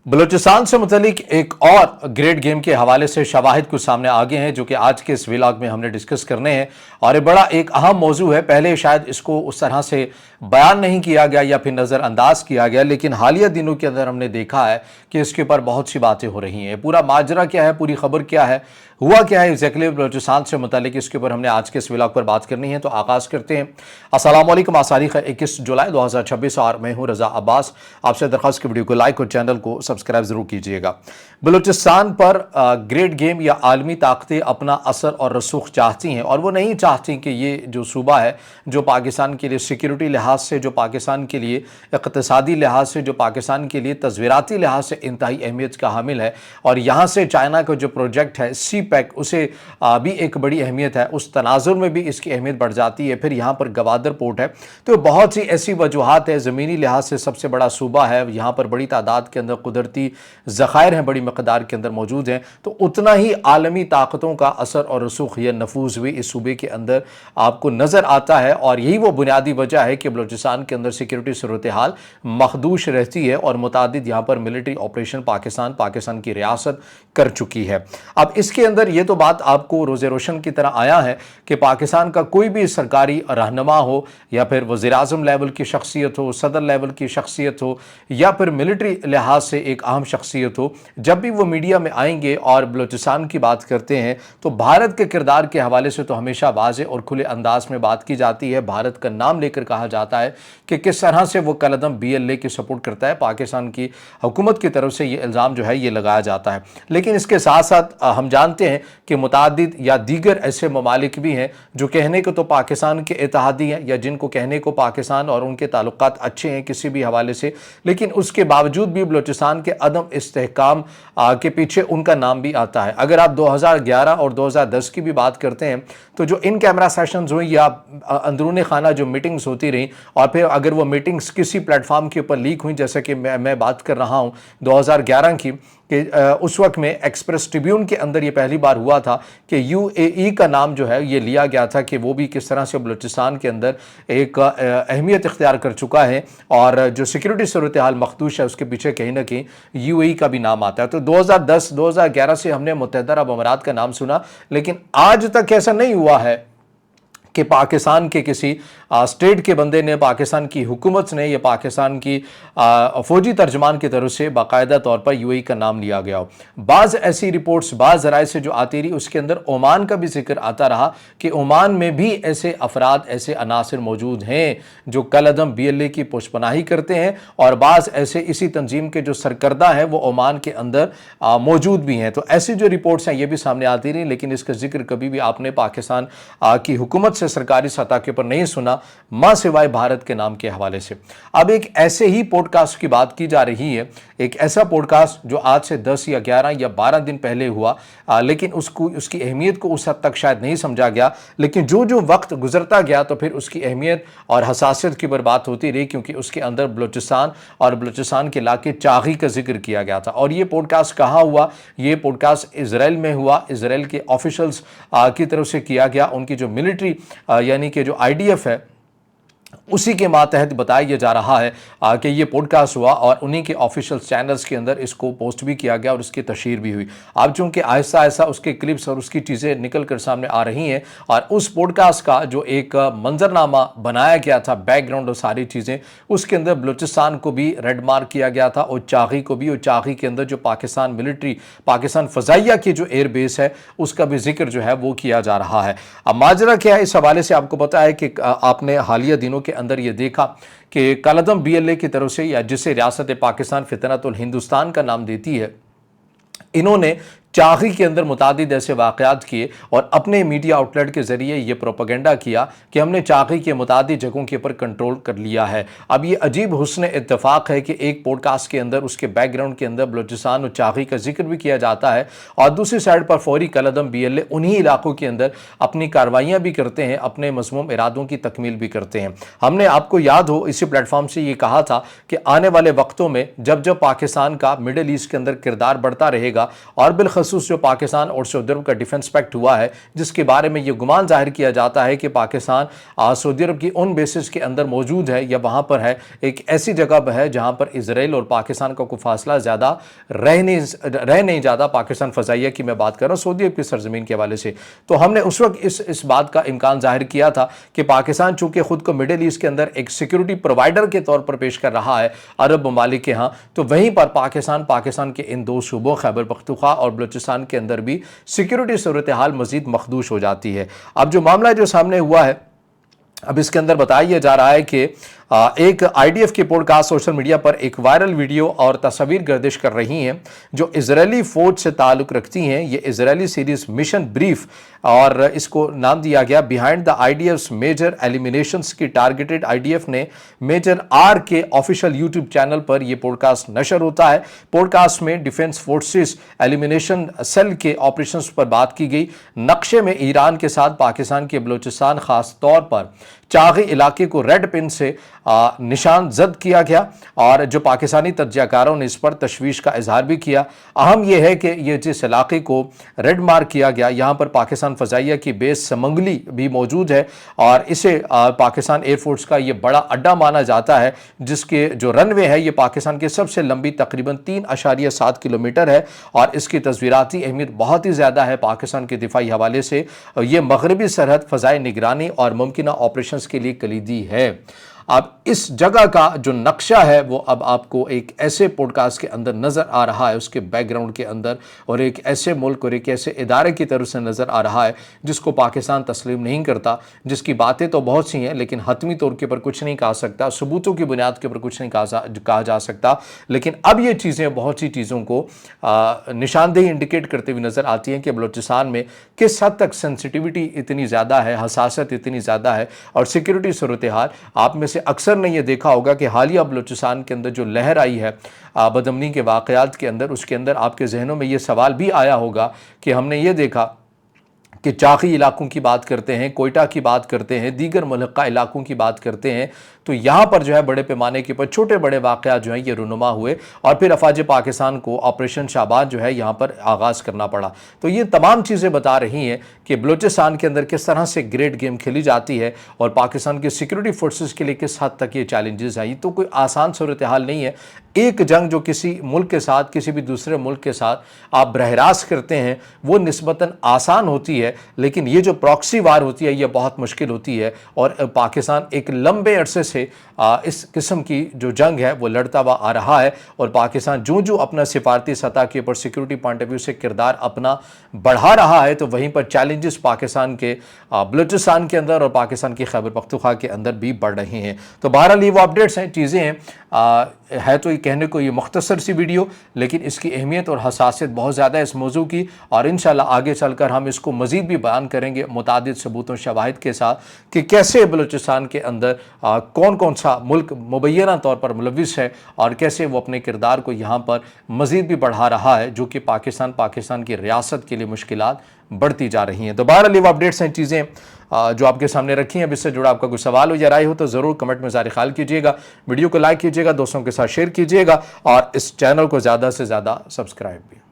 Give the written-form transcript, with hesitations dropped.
बलूचिस्तान से मुतलिक एक और ग्रेट गेम के हवाले से शवाहिद कुछ सामने आ गए हैं जो कि आज के इस व्लॉग में हमने डिस्कस करने हैं। और ये बड़ा एक अहम मौजू है। पहले शायद इसको उस तरह से बयान नहीं किया गया या फिर नज़रअंदाज किया गया, लेकिन हालिया दिनों के अंदर हमने देखा है कि इसके ऊपर बहुत सी बातें हो रही हैं। पूरा माजरा क्या है, पूरी खबर क्या है, हुआ क्या है एग्जैक्टली बलूचिस्तान से मुतलिक, इसके ऊपर हमने आज के इस व्लॉग पर बात करनी है। तो आगाज़ करते हैं। अस्सलाम वालेकुम। आज तारीख है 21 जुलाई 2026 और मैं हूँ रज़ा अब्बास। आपसे दरख्वास्त की वीडियो को लाइक और चैनल को सब्सक्राइब जरूर कीजिएगा। बलूचिस्तान पर ग्रेट गेम या आलमी ताकतें अपना असर और रसूख चाहती हैं, और वो नहीं चाहती कि ये जो सूबा है जो पाकिस्तान के लिए सिक्योरिटी लिहाज से, जो पाकिस्तान के लिए इक़्तिसादी लिहाज से, जो पाकिस्तान के लिए तज़वीराती लिहाज से इंतहाई अहमियत का हामिल है, और यहाँ से चाइना का जो प्रोजेक्ट है सी पैक, उसे भी एक बड़ी अहमियत है, उस तनाजुर में भी इसकी अहमियत बढ़ जाती है। फिर यहाँ पर गवादर पोर्ट है, तो बहुत सी ऐसी वजूहात है। ज़मीनी लिहाज से सबसे बड़ा सूबा है, यहाँ पर बड़ी तादाद के अंदर कुदरती ज़खायर हैं, बड़ी मकदार के अंदर मौजूद हैं, तो उतना ही आलमी ताकतों का असर और रसूख या नफूज़ भी इस सूबे के अंदर आपको नज़र आता है। और यही वो बुनियादी वजह है कि बलूचिस्तान के अंदर सिक्योरिटी सूरत हाल मखदूश रहती है और मुतादिद यहाँ पर मिलिट्री ऑपरेशन पाकिस्तान की रियासत कर चुकी है। अब इसके अंदर ये तो बात आपको रोज़े रोशन की तरह आया है कि पाकिस्तान का कोई भी सरकारी रहनुमा हो, या फिर वज़ीर-ए-आज़म लेवल की शख्सियत हो, सदर लेवल की शख्सियत हो, या फिर मिलिट्री लिहाज से एक अहम शख्सियत हो, जब भी वो मीडिया में आएंगे और बलूचिस्तान की बात करते हैं तो भारत के किरदार के हवाले से तो हमेशा वाज़ेह और खुले अंदाज में बात की जाती है। भारत का नाम लेकर कहा जाता है कि किस तरह से वो कलदम BLA की सपोर्ट करता है। पाकिस्तान की हुकूमत की तरफ से ये इल्ज़ाम जो है ये लगाया जाता है। लेकिन इसके साथ साथ हम जानते हैं कि मुतादिद या दीगर ऐसे ममालिक भी हैं जो कहने को तो पाकिस्तान के इत्तेहादी हैं, या जिनको कहने को पाकिस्तान और उनके ताल्लुकात अच्छे हैं किसी भी हवाले से, लेकिन उसके बावजूद भी बलूचिस्तान के अदम इस्तेहकाम के पीछे उनका नाम भी आता है। अगर आप 2011 और 2010 की भी बात करते हैं तो जो इन कैमरा सेशंस हुई या अंदरूनी खाना जो मीटिंग्स होती रही, और फिर अगर वो मीटिंग्स किसी प्लेटफॉर्म के ऊपर लीक हुई, जैसे कि मैं बात कर रहा हूँ 2011 की, कि उस वक्त में एक्सप्रेस ट्रिब्यून के अंदर ये पहली बार हुआ था कि UAE का नाम जो है ये लिया गया था कि वो भी किस तरह से बलूचिस्तान के अंदर एक अहमियत इख्तियार कर चुका है, और जो सिक्योरिटी सूरत हाल मखदूश है उसके पीछे कहीं ना कहीं UAE का भी नाम आता है। तो 2010-2011 से हमने मुत्तहदा अरब अमारात का नाम सुना, लेकिन आज तक ऐसा नहीं हुआ है कि पाकिस्तान के किसी स्टेट के बंदे ने, पाकिस्तान की हुकूमत ने, या पाकिस्तान की फ़ौजी तर्जमान की तरफ से बाकायदा तौर पर UAE का नाम लिया गया हो। बाज़ ऐसी रिपोर्ट्स बाज़ ज़राए से जो आती रही, उसके अंदर ओमान का भी जिक्र आता रहा कि ओमान में भी ऐसे अफराद, ऐसे अनासर मौजूद हैं जो कलअदम BLA की पोशपनाही करते हैं, और बाज़ ऐसे इसी तंजीम के जो सरकर्दा हैं वो ओमान के अंदर मौजूद भी हैं। तो ऐसी जो रिपोर्ट्स हैं ये भी सामने आती रही, लेकिन इसका जिक्र कभी भी आपने पाकिस्तान की हुकूमत सरकारी सतह के ऊपर नहीं सुना, मां सिवाय भारत के नाम के हवाले से। अब एक ऐसे ही पॉडकास्ट की बात की जा रही है, एक ऐसा पॉडकास्ट जो आज से 10 या 11 या 12 दिन पहले हुआ, लेकिन उसकी अहमियत को उस हद तक शायद नहीं समझा गया, लेकिन जो जो वक्त गुजरता गया तो फिर उसकी अहमियत और हसासियत की बात होती रही, क्योंकि उसके अंदर बलूचिस्तान और बलूचिस्तान के इलाके चागी का जिक्र किया गया था। और ये पॉडकास्ट कहाँ हुआ? ये पॉडकास्ट इसराइल में हुआ, इसराइल के ऑफिशल्स की तरफ से किया गया। उनकी जो मिलिट्री यानी कि जो IDF है उसी के मातहत बताया जा रहा है कि ये पॉडकास्ट हुआ, और उन्हीं के ऑफिशियल चैनल्स के अंदर इसको पोस्ट भी किया गया और उसकी तशहीर भी हुई। अब चूँकि आहिस्ता आहिस्ता उसके क्लिप्स और उसकी चीज़ें निकल कर सामने आ रही हैं, और उस पॉडकास्ट का जो एक मंजरनामा बनाया गया था, बैकग्राउंड और सारी चीज़ें, उसके अंदर बलूचिस्तान को भी रेड मार्क किया गया था, और चागी को भी, और चागी के अंदर जो पाकिस्तान मिलिट्री, पाकिस्तान फ़ज़ाइया की जो एयर बेस है उसका भी जिक्र जो है वो किया जा रहा है। अब माजरा क्या है इस हवाले से आपको पता है कि आपने हालिया दिनों के अंदर ये देखा कि कलअदम BLA की तरफ से, या जिसे रियासत पाकिस्तान फितनतुल हिंदुस्तान का नाम देती है, इन्होंने चागी के अंदर मुतादिद ऐसे वाक़यात किए और अपने मीडिया आउटलेट के ज़रिए ये प्रोपेगेंडा किया कि हमने चागी के मुतादिद जगहों के ऊपर कंट्रोल कर लिया है। अब ये अजीब हुस्न इत्तेफाक है कि एक पॉडकास्ट के अंदर उसके बैकग्राउंड के अंदर बलूचिस्तान और चागी का जिक्र भी किया जाता है, और दूसरी साइड पर फौरी कलअदम BLA उन्हीं इलाकों के अंदर अपनी कार्रवाइयाँ भी करते हैं, अपने मज़मूम इरादों की तकमील भी करते हैं। हमने, आपको याद हो, इसी प्लेटफॉर्म से ये कहा था कि आने वाले वक्तों में जब जब पाकिस्तान का मिडल ईस्ट के अंदर किरदार बढ़ता रहेगा, और बिलखसूस बिलखसूस जो पाकिस्तान और सऊदी अरब का डिफेंस पैक्ट हुआ है, जिसके बारे में ये गुमान जाहिर किया जाता है कि पाकिस्तान सऊदी अरब की उन बेसिस के अंदर मौजूद है या वहाँ पर है, एक ऐसी जगह पर है जहाँ पर इजराइल और पाकिस्तान का कोई फासला ज़्यादा रह नहीं जाता। पाकिस्तान फ़ज़ाइया की मैं बात कर रहा हूँ, सऊदी अरब की सरजमीन के हवाले से। तो हमने उस वक्त इस बात का इम्कान जाहिर किया था कि पाकिस्तान चूँकि ख़ुद को मिडिल ईस्ट के अंदर एक सिक्योरिटी प्रोवाइडर के तौर पर पेश कर रहा है अरब ममालिक के यहाँ, तो वहीं पर पाकिस्तान के इन दो सूबों खैबर पख्तूनख्वा और बलूचिस्तान के अंदर भी सिक्योरिटी सूरत हाल मज़ीद मखदूश हो जाती है। अब जो मामला जो सामने हुआ है, अब इसके अंदर बताया जा रहा है कि एक आईडीएफ की पॉडकास्ट सोशल मीडिया पर एक वायरल वीडियो और तस्वीर गर्दिश कर रही हैं जो इजरायली फौज से ताल्लुक़ रखती हैं। ये इजरायली सीरीज़ मिशन ब्रीफ, और इसको नाम दिया गया behind the IDF major eliminations की टारगेटेड। आईडीएफ ने मेजर आर के ऑफिशियल यूट्यूब चैनल पर यह पॉडकास्ट नशर होता है। पॉडकास्ट में डिफेंस फोर्सेस एलिमिनेशन सेल के ऑपरेशंस पर बात की गई। नक्शे में ईरान के साथ पाकिस्तान के बलूचिस्तान खास तौर पर चागी इलाके को रेड पिन से निशान जद किया गया, और जो पाकिस्तानी तज्जियाकारों ने इस पर तशवीश का इजहार भी किया। अहम यह है कि ये जिस इलाके को रेड मार्क किया गया, यहाँ पर पाकिस्तान फ़ज़ाइया की बेस समंगली भी मौजूद है, और इसे पाकिस्तान एयरफोर्स का ये बड़ा अड्डा माना जाता है, जिसके जो रनवे है ये पाकिस्तान की सबसे लंबी तकरीबन 3.7 किलोमीटर है, और इसकी तस्वीराती अहमियत बहुत ही ज़्यादा है पाकिस्तान के दिफाई हवाले से। ये मगरबी सरहद फ़ज़ाई निगरानी और मुमकिन ऑपरेशन के लिए कलीदी है। अब इस जगह का जो नक्शा है वो अब आपको एक ऐसे पॉडकास्ट के अंदर नज़र आ रहा है, उसके बैकग्राउंड के अंदर, और एक ऐसे मुल्क और एक ऐसे इदारे की तरफ से नज़र आ रहा है जिसको पाकिस्तान तस्लीम नहीं करता, जिसकी बातें तो बहुत सी हैं लेकिन हतमी तौर के ऊपर कुछ नहीं कहा सकता, सबूतों की बुनियाद के ऊपर कुछ नहीं कहा जा सकता। लेकिन अब ये चीज़ें बहुत सी चीज़ों को निशानदेही इंडिकेट करते हुए नज़र आती हैं कि बलूचिस्तान में किस हद तक सेंसिटिविटी इतनी ज़्यादा है, हसासियत इतनी ज़्यादा है, और सिक्योरिटी सूरत हाल आप में से अक्सर ने यह देखा होगा कि हालिया बलूचिस्तान के अंदर जो लहर आई है बदअमनी के वाक़यात के अंदर, उसके अंदर आपके जहनों में यह सवाल भी आया होगा कि हमने ये देखा कि चाकी इलाकों की बात करते हैं, कोयटा की बात करते हैं, दीगर मुल्का इलाकों की बात करते हैं, तो यहाँ पर जो है बड़े पैमाने के ऊपर छोटे बड़े वाक़यात जो हैं ये रुनुमा हुए, और फिर अफवाज पाकिस्तान को ऑपरेशन शाबाज जो है यहाँ पर आगाज़ करना पड़ा। तो ये तमाम चीज़ें बता रही हैं कि बलूचिस्तान के अंदर किस तरह से ग्रेट गेम खेली जाती है, और पाकिस्तान के सिक्योरिटी फोर्सेस के लिए किस हद तक ये चैलेंजेस आई। तो कोई आसान सूरत हाल नहीं है। एक जंग जो किसी मुल्क के साथ, किसी भी दूसरे मुल्क के साथ आप बरह रास्त करते हैं वो निस्बतन आसान होती है, लेकिन ये जो प्रॉक्सी वार होती है ये बहुत मुश्किल होती है, और पाकिस्तान एक लंबे अरसे से इस किस्म की जो जंग है वो लड़ता हुआ आ रहा है, और पाकिस्तान जो अपना सिफारती सतह के ऊपर सिक्योरिटी पॉइंट ऑफ व्यू से किरदार अपना बढ़ा रहा है, तो वहीं पर चैलेंजेस पाकिस्तान के बलूचिस्तान के अंदर और पाकिस्तान की खैबर पख्तूनख्वा के अंदर भी बढ़ रहे हैं। तो बहरहाल ये वो अपडेट्स हैं, चीज़ें हैं, है तो ये कहने को ये मुख्तसर सी वीडियो, लेकिन इसकी अहमियत और हसासियत बहुत ज़्यादा है इस मौजू की, और इंशाल्लाह आगे चलकर हम इसको मज़ीद भी बयान करेंगे मुतादिद सबूतों शवाहिद के साथ कि कैसे बलूचिस्तान के अंदर कौन कौन सा मुल्क मुबैना तौर पर मुलविस है, और कैसे वो अपने किरदार को यहाँ पर मज़ीद भी बढ़ा रहा है, जो कि पाकिस्तान की रियासत के लिए मुश्किलात बढ़ती जा रही हैं। तो बहरहाल वो अपडेट्स हैं, चीज़ें जो आपके सामने रखी हैं। अब इससे जुड़ा आपका कोई सवाल हो या राय हो तो ज़रूर कमेंट में ज़ाहिर ख्याल कीजिएगा, वीडियो को लाइक कीजिएगा, दोस्तों के साथ शेयर कीजिएगा, और इस चैनल को ज़्यादा से ज़्यादा सब्सक्राइब भी।